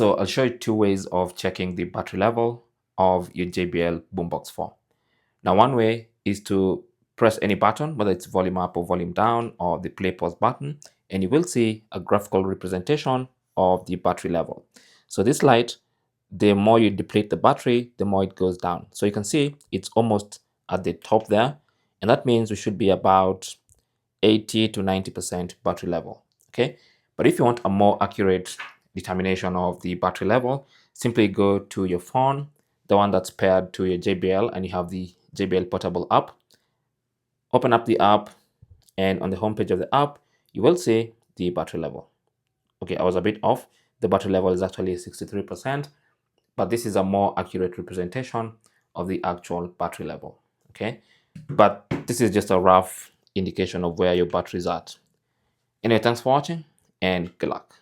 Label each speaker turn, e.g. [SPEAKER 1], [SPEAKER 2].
[SPEAKER 1] So I'll show you two ways of checking the battery level of your JBL Boombox 4. Now, one way is to press any button, whether it's volume up or volume down or the play pause button, and you will see a graphical representation of the battery level. So this light, the more you deplete the battery, the more it goes down. So you can see it's almost at the top there, and that means we should be about 80 to 90% battery level. Okay, but if you want a more accurate determination of the battery level, simply go to your phone, the one that's paired to your JBL, and you have the JBL Portable app. Open up the app, and on the homepage of the app, you will see the battery level. Okay, I was a bit off. The battery level is actually 63%, but this is a more accurate representation of the actual battery level. Okay, but this is just a rough indication of where your battery is at. Anyway, thanks for watching and good luck.